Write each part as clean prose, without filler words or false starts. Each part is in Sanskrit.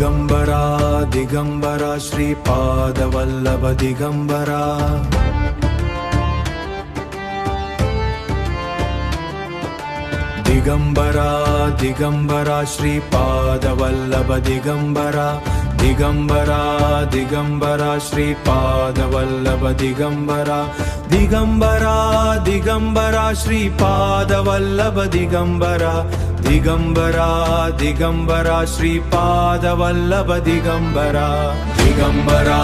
दिगंबरा दिगंबरा श्रीपादवल्लभ दिगंबरा दिगंबरा दिगंबरा श्रीपादवल्लभ दिगंबरा दिगंबरा दिगंबरा श्रीपादवल्लभ दिगंबरा दिगंबरा दिगंबरा श्रीपादवल्लभ दिगंबरा दिगंबरा दिगंबरा श्रीपादवल्लभ दिगंबरा दिगंबरा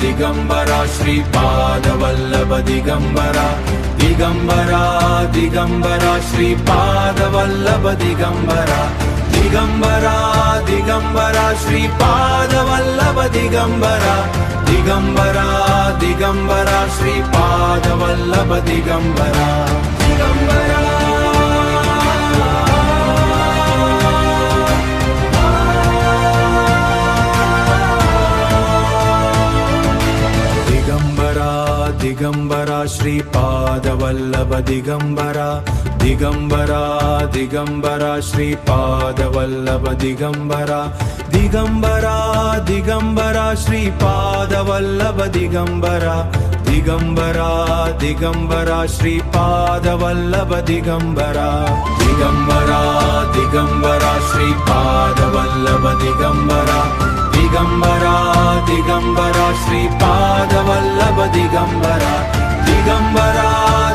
दिगंबरा श्रीपादवल्लभ दिगंबरा दिगंबरा दिगंबरा श्रीपादवल्लभ दिगंबरा दिगंबरा दिगंबरा श्रीपादवल्लभ दिगंबरा दिगंबरा दिगंबरा श्रीपादवल्लभ दिगंबरा दिगंबरा दिगंबरा श्रीपादवल्लभ दिगंबरा दिगंबरा दिगंबरा श्रीपादवल्लभ दिगंबरा दिगंबरा दिगंबरा श्रीपादवल्लभ दिगंबरा दिगंबरा दिगंबरा श्रीपादवल्लभ दिगंबरा दिगंबरा दिगंबरा श्रीपादवल्लभ दिगंबरा दिगंबरा दिगंबरा श्रीपादवल्लभ दिगंबरा दिगंबरा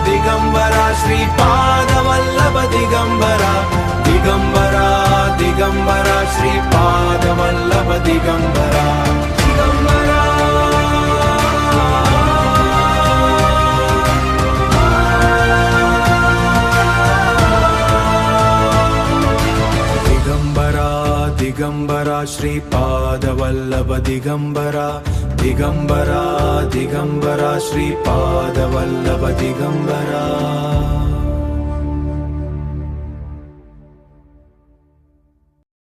दिगंबरा श्रीपादवल्लभ दिगंबरा दिगंबरा दिगंबरा श्रीपादवल्लभ दिगंबरा दिगंबरा दिगंबरा श्रीपादवल्लभ दिगंबरा दिगंबरा दिगंबरा श्रीपादवल्लभ दिगंबरा।